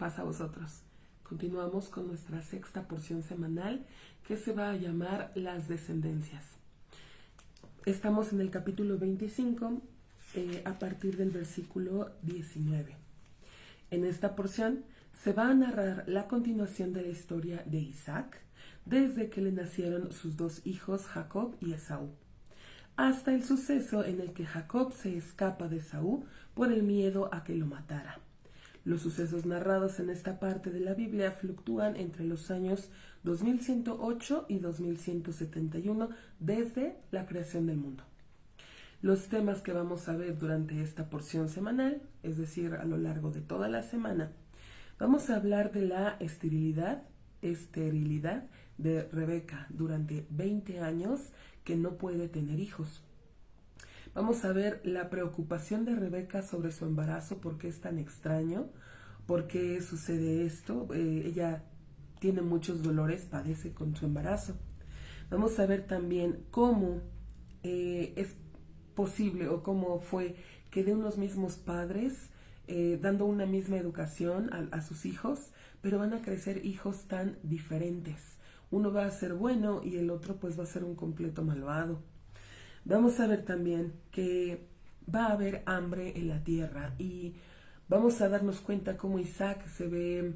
Paz a vosotros. Continuamos con nuestra sexta porción semanal que se va a llamar Las Descendencias. Estamos en el capítulo 25 a partir del versículo 19. En esta porción se va a narrar la continuación de la historia de Isaac desde que le nacieron sus dos hijos Jacob y Esaú, hasta el suceso en el que Jacob se escapa de Esaú por el miedo a que lo matara. Los sucesos narrados en esta parte de la Biblia fluctúan entre los años 2108 y 2171 desde la creación del mundo. Los temas que vamos a ver durante esta porción semanal, es decir, a lo largo de toda la semana, vamos a hablar de la esterilidad de Rebeca durante 20 años que no puede tener hijos. Vamos a ver la preocupación de Rebeca sobre su embarazo, por qué es tan extraño, por qué sucede esto. Ella tiene muchos dolores, padece con su embarazo. Vamos a ver también cómo es posible o cómo fue que de unos mismos padres, dando una misma educación a sus hijos, pero van a crecer hijos tan diferentes. Uno va a ser bueno y el otro pues va a ser un completo malvado. Vamos a ver también que va a haber hambre en la tierra y vamos a darnos cuenta cómo Isaac se ve,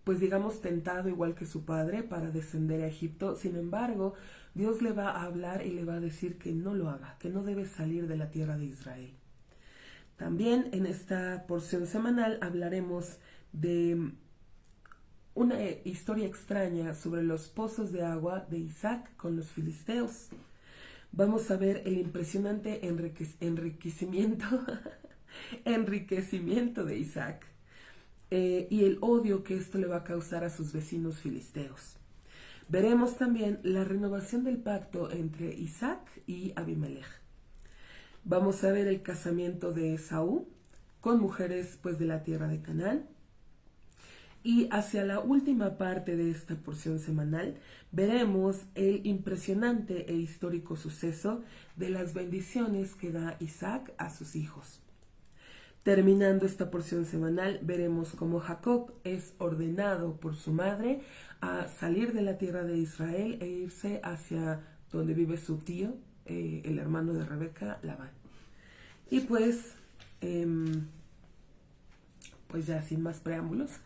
pues digamos, tentado igual que su padre para descender a Egipto. Sin embargo, Dios le va a hablar y le va a decir que no lo haga, que no debe salir de la tierra de Israel. También en esta porción semanal hablaremos de una historia extraña sobre los pozos de agua de Isaac con los filisteos. Vamos a ver el impresionante enriquecimiento de Isaac y el odio que esto le va a causar a sus vecinos filisteos. Veremos también la renovación del pacto entre Isaac y Abimelech. Vamos a ver el casamiento de Esaú con mujeres pues de la tierra de Canaán. Y hacia la última parte de esta porción semanal veremos el impresionante e histórico suceso de las bendiciones que da Isaac a sus hijos. Terminando esta porción semanal veremos cómo Jacob es ordenado por su madre a salir de la tierra de Israel e irse hacia donde vive su tío, el hermano de Rebeca, Labán. Y pues ya sin más preámbulos,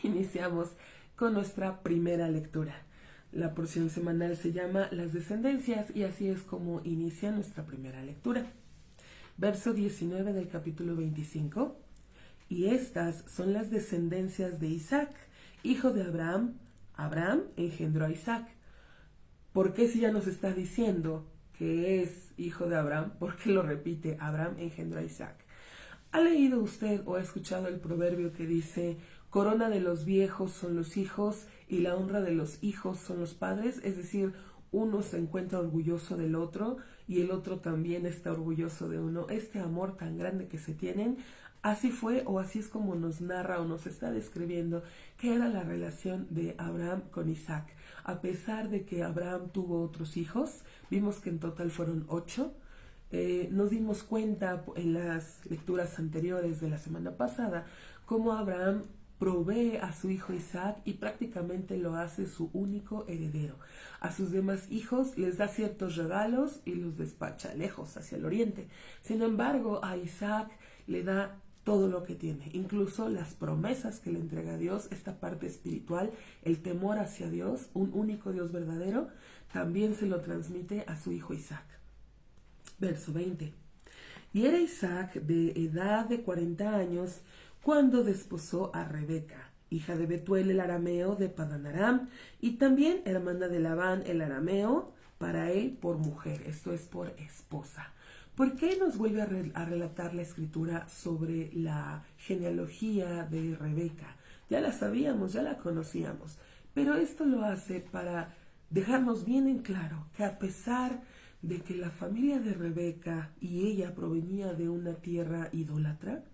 iniciamos con nuestra primera lectura. La porción semanal se llama Las Descendencias y así es como inicia nuestra primera lectura. Verso 19 del capítulo 25. Y estas son las descendencias de Isaac, hijo de Abraham. Abraham engendró a Isaac. ¿Por qué si ya nos está diciendo que es hijo de Abraham? ¿Por qué lo repite? Abraham engendró a Isaac. ¿Ha leído usted o ha escuchado el proverbio que dice, corona de los viejos son los hijos y la honra de los hijos son los padres? Es decir, uno se encuentra orgulloso del otro y el otro también está orgulloso de uno. Este amor tan grande que se tienen, así fue o así es como nos narra o nos está describiendo que era la relación de Abraham con Isaac. A pesar de que Abraham tuvo otros hijos, vimos que en total fueron 8. Nos dimos cuenta en las lecturas anteriores de la semana pasada cómo Abraham provee a su hijo Isaac y prácticamente lo hace su único heredero. A sus demás hijos les da ciertos regalos y los despacha lejos, hacia el oriente. Sin embargo, a Isaac le da todo lo que tiene, incluso las promesas que le entrega Dios, esta parte espiritual, el temor hacia Dios, un único Dios verdadero, también se lo transmite a su hijo Isaac. Verso 20. Y era Isaac de edad de 40 años cuando desposó a Rebeca, hija de Betuel el arameo de Padan Aram, y también hermana de Labán el arameo, para él por mujer, esto es por esposa. ¿Por qué nos vuelve a relatar la escritura sobre la genealogía de Rebeca? Ya la sabíamos, ya la conocíamos, pero esto lo hace para dejarnos bien en claro que a pesar de que la familia de Rebeca y ella provenía de una tierra idólatra,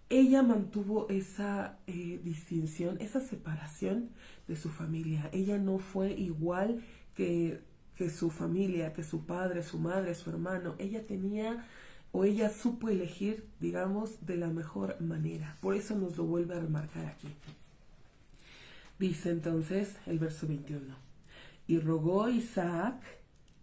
ella mantuvo esa distinción, esa separación de su familia. Ella no fue igual que su familia, que su padre, su madre, su hermano. Ella tenía o ella supo elegir, digamos, de la mejor manera. Por eso nos lo vuelve a remarcar aquí. Dice entonces el verso 21. Y rogó Isaac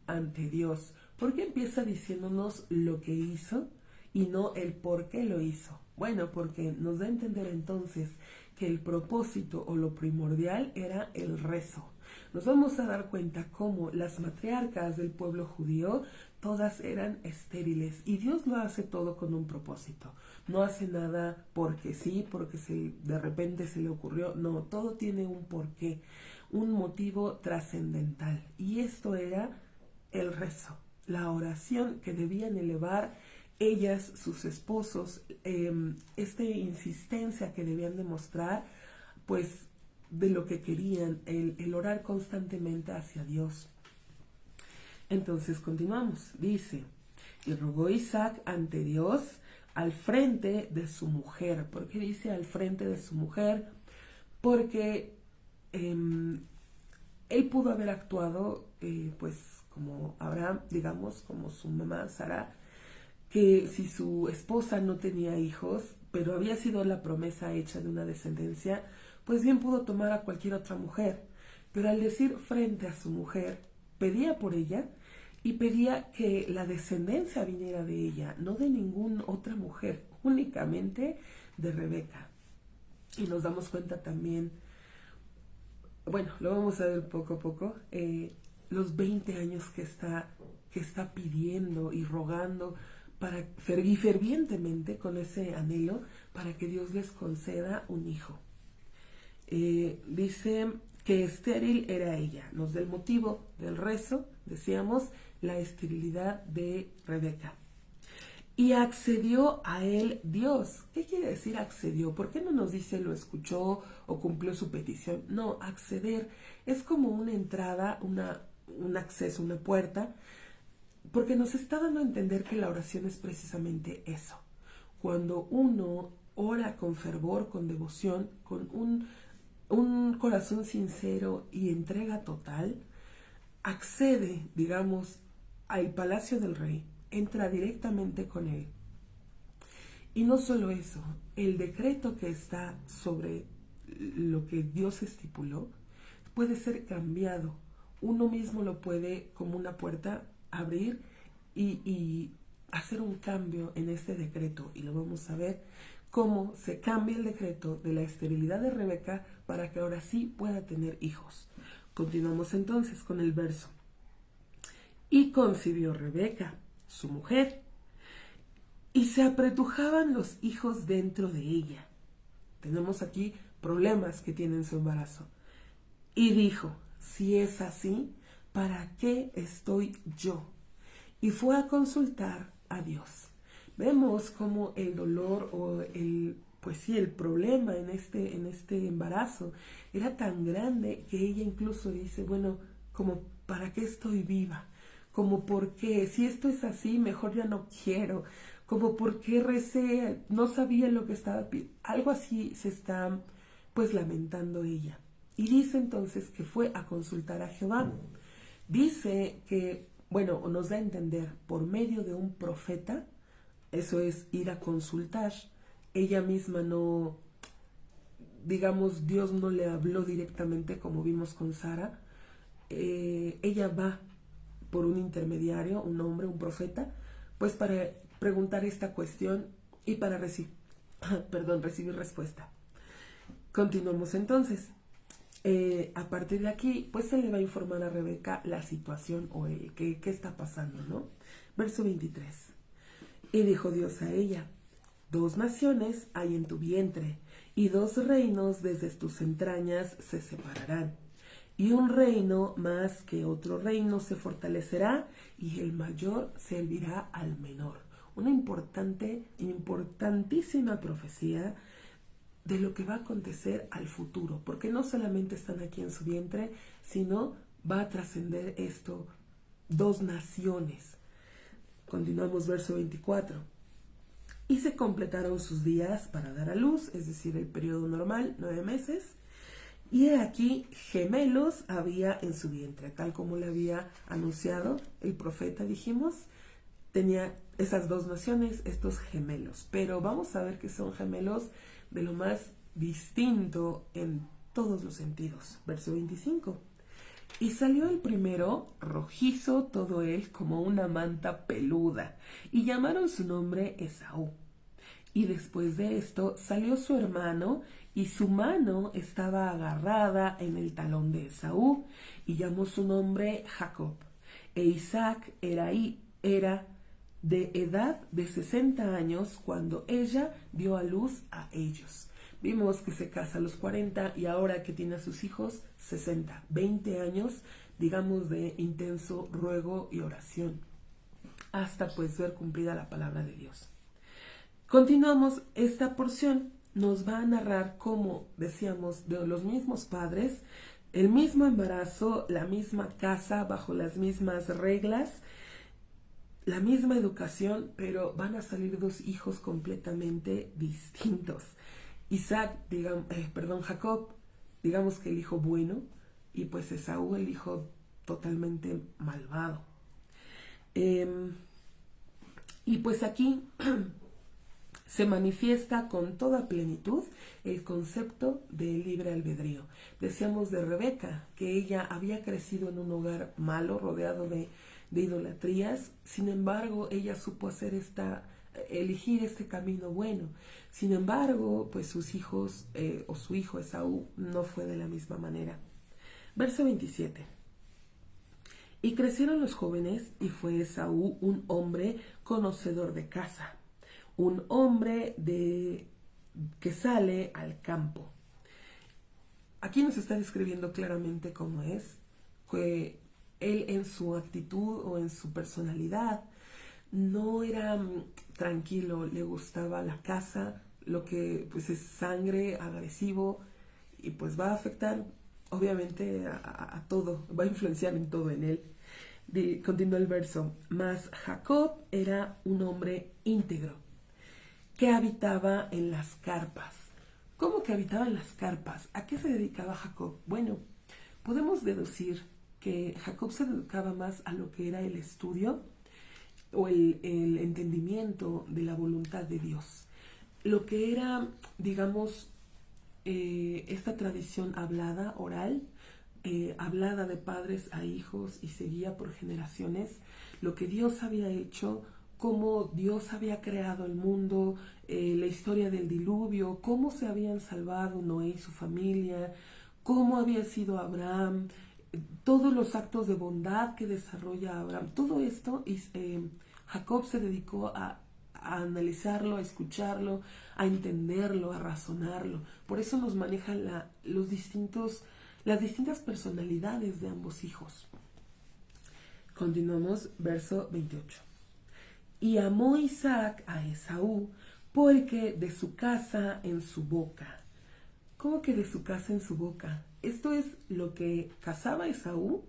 ante Dios. ¿Por qué empieza diciéndonos lo que hizo y no el por qué lo hizo? Bueno, porque nos da a entender entonces que el propósito o lo primordial era el rezo. Nos vamos a dar cuenta cómo las matriarcas del pueblo judío todas eran estériles y Dios lo hace todo con un propósito. No hace nada porque sí, porque de repente se le ocurrió. No, todo tiene un porqué, un motivo trascendental. Y esto era el rezo, la oración que debían elevar ellas, sus esposos, esta insistencia que debían demostrar, pues de lo que querían, el orar constantemente hacia Dios. Entonces continuamos, dice, y rogó Isaac ante Dios al frente de su mujer. ¿Por qué dice al frente de su mujer? Porque él pudo haber actuado, pues como Abraham, digamos, como su mamá Sara, que si su esposa no tenía hijos, pero había sido la promesa hecha de una descendencia, pues bien pudo tomar a cualquier otra mujer. Pero al decir frente a su mujer, pedía por ella y pedía que la descendencia viniera de ella, no de ninguna otra mujer, únicamente de Rebeca. Y nos damos cuenta también, bueno, lo vamos a ver poco a poco, los 20 años que está pidiendo y rogando para fervientemente con ese anhelo para que Dios les conceda un hijo. Dice que estéril era ella. Nos da el motivo del rezo, decíamos, la esterilidad de Rebeca. Y accedió a él Dios. ¿Qué quiere decir accedió? ¿Por qué no nos dice lo escuchó o cumplió su petición? No, acceder es como una entrada, un acceso, una puerta, porque nos está dando a entender que la oración es precisamente eso. Cuando uno ora con fervor, con devoción, con un corazón sincero y entrega total, accede, digamos, al palacio del rey, entra directamente con él. Y no solo eso, el decreto que está sobre lo que Dios estipuló puede ser cambiado. Uno mismo lo puede, como una puerta, abrir y hacer un cambio en este decreto. Y lo vamos a ver cómo se cambia el decreto de la esterilidad de Rebeca para que ahora sí pueda tener hijos. Continuamos entonces con el verso. Y concibió Rebeca, su mujer, y se apretujaban los hijos dentro de ella. Tenemos aquí problemas que tienen su embarazo. Y dijo, si es así, ¿para qué estoy yo? Y fue a consultar a Dios. Vemos cómo el dolor o el problema en este embarazo era tan grande que ella incluso dice, bueno, como ¿para qué estoy viva? Como ¿por qué? Si esto es así, mejor ya no quiero. Como ¿por qué recé? No sabía lo que estaba pidiendo. Algo así se está pues lamentando ella. Y dice entonces que fue a consultar a Jehová. Dice que, bueno, nos da a entender por medio de un profeta, eso es ir a consultar. Ella misma no, digamos, Dios no le habló directamente como vimos con Sara. Ella va por un intermediario, un hombre, un profeta, pues para preguntar esta cuestión y para recibir respuesta. Continuamos entonces. A partir de aquí, pues se le va a informar a Rebeca la situación o qué está pasando, ¿no? Verso 23. Y dijo Dios a ella, 2 naciones hay en tu vientre, y 2 reinos desde tus entrañas se separarán. Y un reino más que otro reino se fortalecerá, y el mayor servirá al menor. Una importantísima profecía de lo que va a acontecer al futuro, porque no solamente están aquí en su vientre, sino va a trascender esto 2 naciones. Continuamos verso 24. Y se completaron sus días para dar a luz, es decir, el periodo normal, 9 meses. Y he aquí, gemelos había en su vientre, tal como le había anunciado el profeta, dijimos. Tenía esas dos naciones, estos gemelos. Pero vamos a ver que son gemelos de lo más distinto en todos los sentidos. Verso 25. Y salió el primero, rojizo todo él como una manta peluda, y llamaron su nombre Esaú. Y después de esto salió su hermano, y su mano estaba agarrada en el talón de Esaú, y llamó su nombre Jacob. E Isaac era de edad de 60 años cuando ella dio a luz a ellos. Vimos que se casa a los 40 y ahora que tiene a sus hijos 60, 20 años, digamos, de intenso ruego y oración, hasta pues ver cumplida la palabra de Dios. Continuamos, esta porción nos va a narrar cómo, decíamos, de los mismos padres, el mismo embarazo, la misma casa, bajo las mismas reglas, la misma educación, pero van a salir dos hijos completamente distintos. Jacob, digamos que el hijo bueno, y pues Esaú el hijo totalmente malvado. Y pues aquí se manifiesta con toda plenitud el concepto de libre albedrío. Decíamos de Rebeca que ella había crecido en un hogar malo, rodeado de idolatrías. Sin embargo, ella supo elegir este camino bueno. Sin embargo, pues sus hijos, o su hijo Esaú, no fue de la misma manera. Verso 27. Y crecieron los jóvenes, y fue Esaú un hombre conocedor de caza, un hombre que sale al campo. Aquí nos está describiendo claramente cómo es, que él en su actitud o en su personalidad no era tranquilo, le gustaba la caza, lo que pues es sangre, agresivo, y pues va a afectar obviamente a todo, va a influenciar en todo en él. Continúa el verso. Mas Jacob era un hombre íntegro, que habitaba en las carpas. ¿Cómo que habitaba en las carpas? ¿A qué se dedicaba Jacob? Bueno, podemos deducir que Jacob se dedicaba más a lo que era el estudio o el entendimiento de la voluntad de Dios. Lo que era, digamos, esta tradición hablada, oral, hablada de padres a hijos y seguía por generaciones, lo que Dios había hecho, cómo Dios había creado el mundo, la historia del diluvio, cómo se habían salvado Noé y su familia, cómo había sido Abraham, todos los actos de bondad que desarrolla Abraham. Todo esto, Jacob se dedicó a analizarlo, a escucharlo, a entenderlo, a razonarlo. Por eso nos maneja las distintas personalidades de ambos hijos. Continuamos, verso 28. Y amó Isaac a Esaú, porque de su casa en su boca. ¿Cómo que de su casa en su boca? Esto es lo que cazaba Esaú,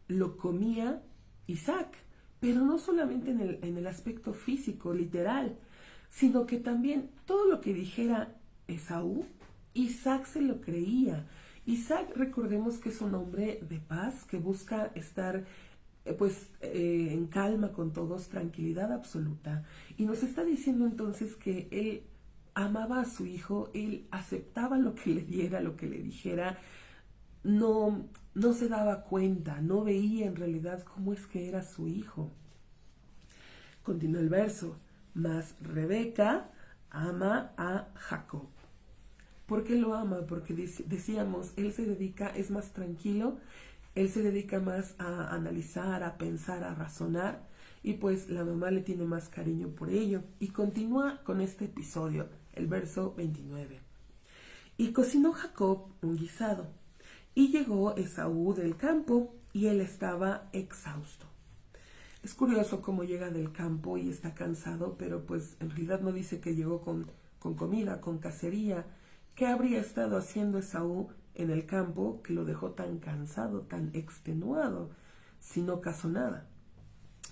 lo comía Isaac, pero no solamente en el aspecto físico, literal, sino que también todo lo que dijera Esaú, Isaac se lo creía. Isaac, recordemos que es un hombre de paz, que busca estar en calma con todos, tranquilidad absoluta. Y nos está diciendo entonces que él amaba a su hijo, él aceptaba lo que le diera, lo que le dijera, no se daba cuenta, no veía en realidad cómo es que era su hijo. Continúa el verso. Mas Rebeca ama a Jacob. ¿Por qué lo ama? Porque decíamos, él se dedica, es más tranquilo, él se dedica más a analizar, a pensar, a razonar, y pues la mamá le tiene más cariño por ello. Y continúa con este episodio, el verso 29. Y cocinó Jacob un guisado, y llegó Esaú del campo, y él estaba exhausto. Es curioso cómo llega del campo y está cansado, pero pues en realidad no dice que llegó con comida, con cacería. ¿Qué habría estado haciendo Esaú en el campo que lo dejó tan cansado, tan extenuado, si no cazó nada?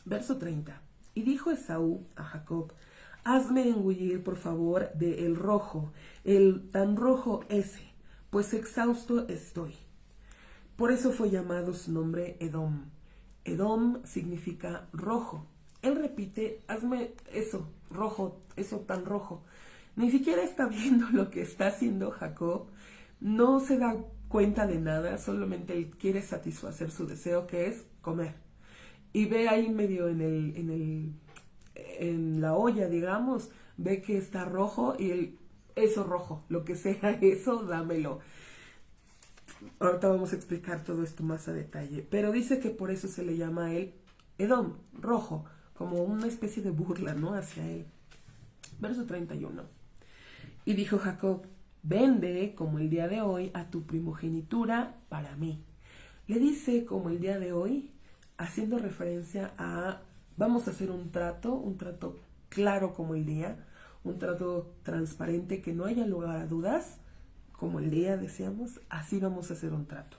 Verso 30. Y dijo Esaú a Jacob: hazme engullir, por favor, de el rojo, el tan rojo ese, pues exhausto estoy. Por eso fue llamado su nombre Edom. Edom significa rojo. él repite, hazme eso, rojo, eso tan rojo. Ni siquiera está viendo lo que está haciendo Jacob, no se da cuenta de nada, solamente él quiere satisfacer su deseo, que es comer. Y ve ahí medio en la olla, digamos, ve que está rojo y él, eso rojo, lo que sea eso, dámelo. Ahorita vamos a explicar todo esto más a detalle, pero dice que por eso se le llama a él Edom, rojo, como una especie de burla, ¿no? Hacia él. Verso 31. Y dijo Jacob, vende como el día de hoy a tu primogenitura para mí. Le dice como el día de hoy, haciendo referencia a, vamos a hacer un trato claro como el día, un trato transparente que no haya lugar a dudas, como el día decíamos, así vamos a hacer un trato.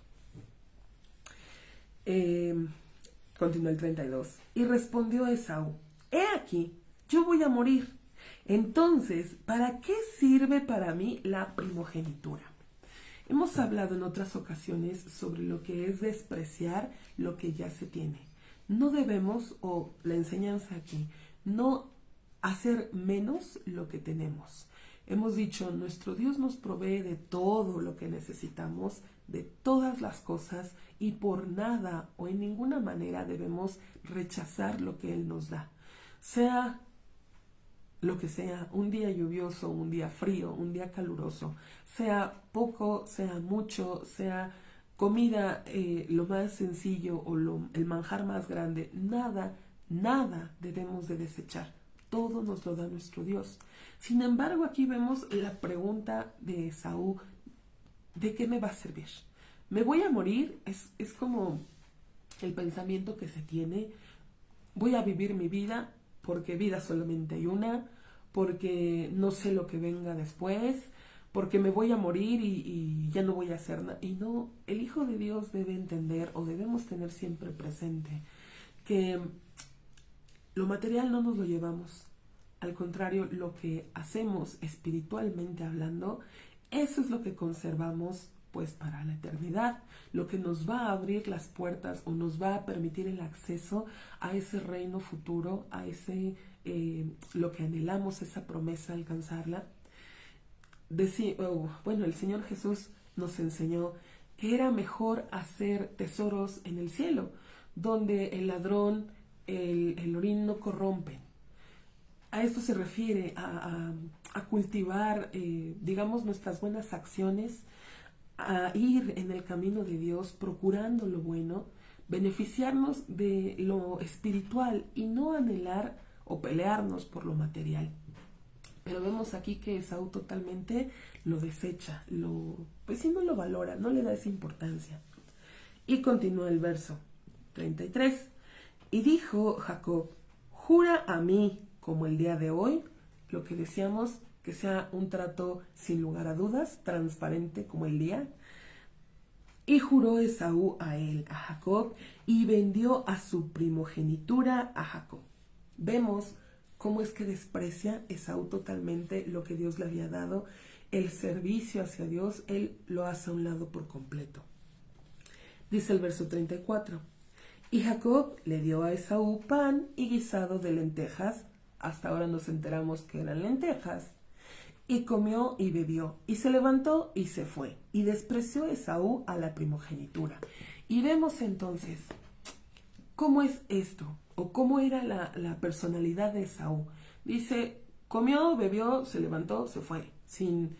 Continúa el 32. Y respondió Esaú, he aquí, yo voy a morir. Entonces, ¿para qué sirve para mí la primogenitura? Hemos hablado en otras ocasiones sobre lo que es despreciar lo que ya se tiene. No debemos, o la enseñanza aquí, no hacer menos lo que tenemos. Hemos dicho, nuestro Dios nos provee de todo lo que necesitamos, de todas las cosas, y por nada o en ninguna manera debemos rechazar lo que Él nos da. Sea lo que sea, un día lluvioso, un día frío, un día caluroso, sea poco, sea mucho, sea comida lo más sencillo o el manjar más grande, nada debemos de desechar. Todo nos lo da nuestro Dios. Sin embargo, aquí vemos la pregunta de Esaú, ¿de qué me va a servir? ¿Me voy a morir? Es como el pensamiento que se tiene. Voy a vivir mi vida porque vida solamente hay una, porque no sé lo que venga después, porque me voy a morir y ya no voy a hacer nada. Y no, el Hijo de Dios debe entender, o debemos tener siempre presente, que lo material no nos lo llevamos. Al contrario, lo que hacemos espiritualmente hablando, eso es lo que conservamos pues para la eternidad, lo que nos va a abrir las puertas o nos va a permitir el acceso a ese reino futuro, a ese lo que anhelamos, esa promesa, alcanzarla. Bueno, el Señor Jesús nos enseñó que era mejor hacer tesoros en el cielo, donde el ladrón, el orín no corrompen. A esto se refiere a cultivar, digamos, nuestras buenas acciones, a ir en el camino de Dios, procurando lo bueno, beneficiarnos de lo espiritual y no anhelar o pelearnos por lo material. Pero vemos aquí que Esaú totalmente lo desecha, pues sí, no lo valora, no le da esa importancia. Y continúa el verso 33. Y dijo Jacob, jura a mí, como el día de hoy, lo que decíamos, que sea un trato sin lugar a dudas, transparente como el día. Y juró Esaú a él, a Jacob, y vendió a su primogenitura a Jacob. Vemos cómo es que desprecia Esaú totalmente lo que Dios le había dado, el servicio hacia Dios, él lo hace a un lado por completo. Dice el verso 34, y Jacob le dio a Esaú pan y guisado de lentejas, hasta ahora nos enteramos que eran lentejas, y comió y bebió, y se levantó y se fue, y despreció Esaú a la primogenitura. Y vemos entonces cómo es esto, o cómo era la personalidad de Esaú. Dice, comió, bebió, se levantó, se fue, sin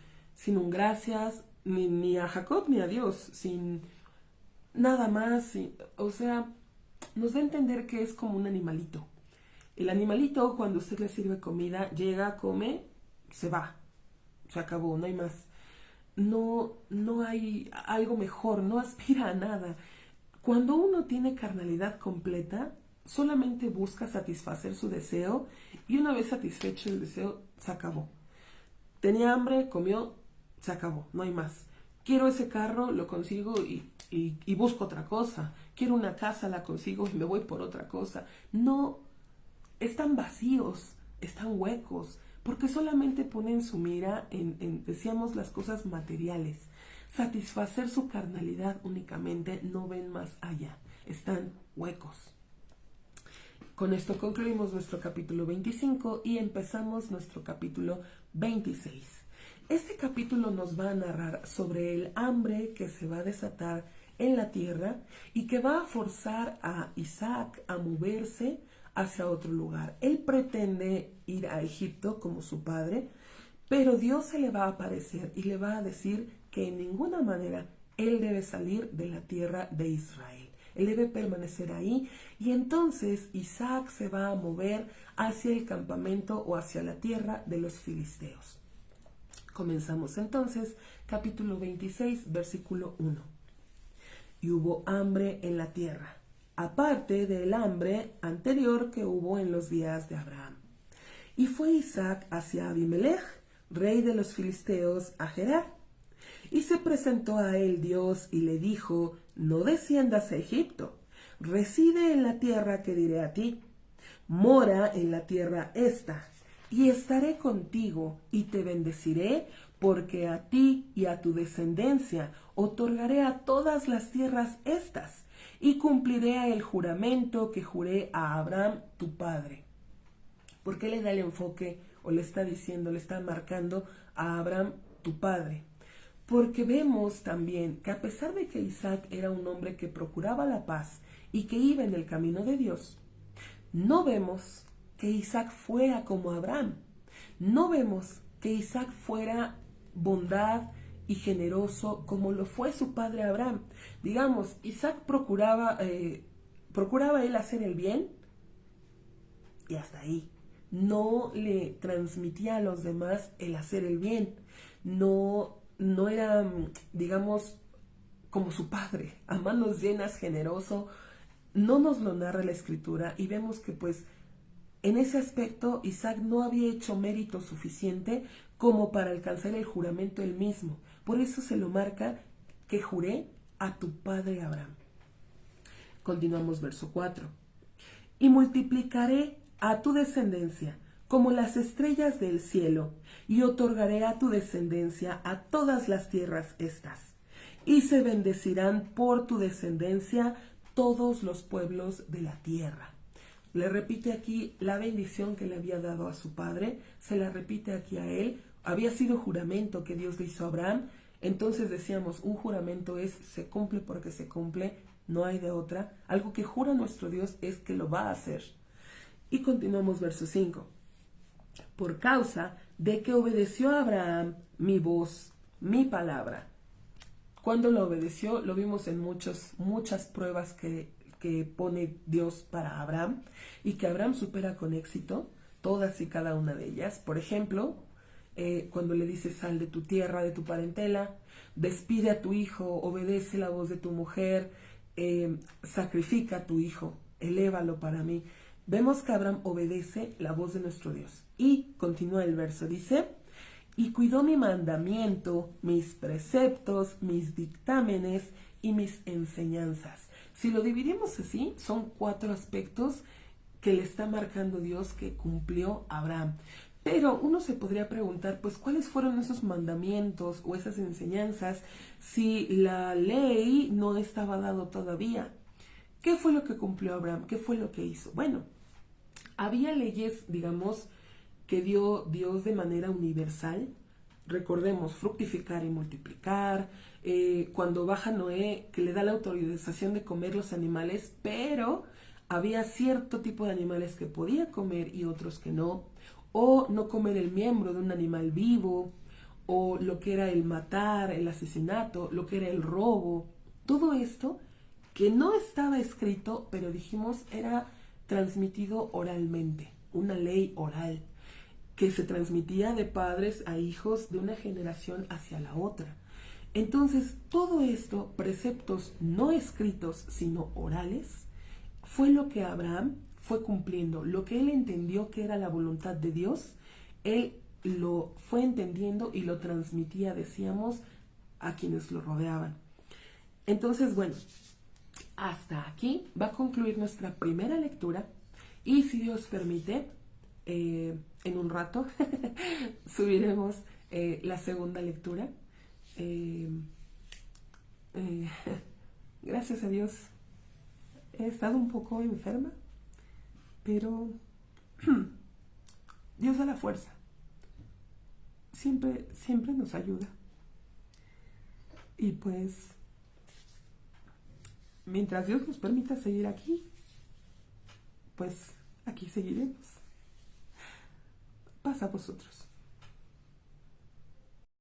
un gracias, ni a Jacob ni a Dios, sin nada más, o sea, nos da a entender que es como un animalito. El animalito, cuando usted le sirve comida, llega, come, se va. Se acabó, no hay más. No hay algo mejor, no aspira a nada. Cuando uno tiene carnalidad completa, solamente busca satisfacer su deseo y una vez satisfecho el deseo, se acabó. Tenía hambre, comió, se acabó, no hay más. Quiero ese carro, lo consigo y busco otra cosa. Quiero una casa, la consigo y me voy por otra cosa. No, están vacíos, están huecos, porque solamente ponen su mira decíamos, las cosas materiales. Satisfacer su carnalidad únicamente, no ven más allá, están huecos. Con esto concluimos nuestro capítulo 25 y empezamos nuestro capítulo 26. Este capítulo nos va a narrar sobre el hambre que se va a desatar en la tierra y que va a forzar a Isaac a moverse hacia otro lugar. Él pretende ir a Egipto como su padre, pero Dios se le va a aparecer y le va a decir que en ninguna manera él debe salir de la tierra de Israel. Él debe permanecer ahí y entonces Isaac se va a mover hacia el campamento o hacia la tierra de los filisteos. Comenzamos entonces capítulo 26, versículo 1. Y hubo hambre en la tierra, aparte del hambre anterior que hubo en los días de Abraham. Y fue Isaac hacia Abimelech, rey de los filisteos, a Gerar. Y se presentó a él Dios y le dijo: no desciendas a Egipto, reside en la tierra que diré a ti, mora en la tierra esta, y estaré contigo y te bendeciré, porque a ti y a tu descendencia otorgaré a todas las tierras estas, y cumpliré el juramento que juré a Abraham tu padre. ¿Por qué le da el enfoque o le está diciendo, le está marcando a Abraham tu padre? Porque vemos también que a pesar de que Isaac era un hombre que procuraba la paz y que iba en el camino de Dios, no vemos que Isaac fuera como Abraham. No vemos que Isaac fuera bondad y generoso como lo fue su padre Abraham. Digamos, Isaac procuraba él hacer el bien y hasta ahí. No le transmitía a los demás el hacer el bien. No era, digamos, como su padre, a manos llenas, generoso. No nos lo narra la escritura y vemos que pues en ese aspecto Isaac no había hecho mérito suficiente como para alcanzar el juramento él mismo. Por eso se lo marca que juré a tu padre Abraham. Continuamos verso 4. Y multiplicaré a tu descendencia como las estrellas del cielo, y otorgaré a tu descendencia a todas las tierras estas, y se bendecirán por tu descendencia todos los pueblos de la tierra. Le repite aquí la bendición que le había dado a su padre, se la repite aquí a él. Había sido juramento que Dios le hizo a Abraham. Entonces decíamos, un juramento se cumple porque se cumple, no hay de otra. Algo que jura nuestro Dios es que lo va a hacer. Y continuamos verso 5. Por causa de que obedeció a Abraham mi voz, mi palabra. Cuando lo obedeció, lo vimos en muchas pruebas que pone Dios para Abraham y que Abraham supera con éxito, todas y cada una de ellas. Por ejemplo, cuando le dice: sal de tu tierra, de tu parentela, despide a tu hijo, obedece la voz de tu mujer, sacrifica a tu hijo, elévalo para mí. Vemos que Abraham obedece la voz de nuestro Dios. Y continúa el verso, dice: y cuidó mi mandamiento, mis preceptos, mis dictámenes y mis enseñanzas. Si lo dividimos así, son 4 aspectos que le está marcando Dios que cumplió Abraham. Pero uno se podría preguntar, pues, ¿cuáles fueron esos mandamientos o esas enseñanzas si la ley no estaba dado todavía? ¿Qué fue lo que cumplió Abraham? ¿Qué fue lo que hizo? Bueno, había leyes, digamos, que dio Dios de manera universal. Recordemos, fructificar y multiplicar. Cuando baja Noé, que le da la autorización de comer los animales, pero había cierto tipo de animales que podía comer y otros que no. O no comer el miembro de un animal vivo, o lo que era el matar, el asesinato, lo que era el robo. Todo esto que no estaba escrito, pero dijimos era transmitido oralmente, una ley oral, que se transmitía de padres a hijos, de una generación hacia la otra. Entonces, todo esto, preceptos no escritos, sino orales, fue lo que Abraham fue cumpliendo. Lo que él entendió que era la voluntad de Dios, él lo fue entendiendo y lo transmitía, decíamos, a quienes lo rodeaban. Entonces, bueno, hasta aquí va a concluir nuestra primera lectura y, si Dios permite, en un rato subiremos la segunda lectura. Gracias a Dios he estado un poco enferma, Pero Dios da la fuerza. Siempre, siempre nos ayuda. Y pues, mientras Dios nos permita seguir aquí, pues aquí seguiremos. Pasa a vosotros.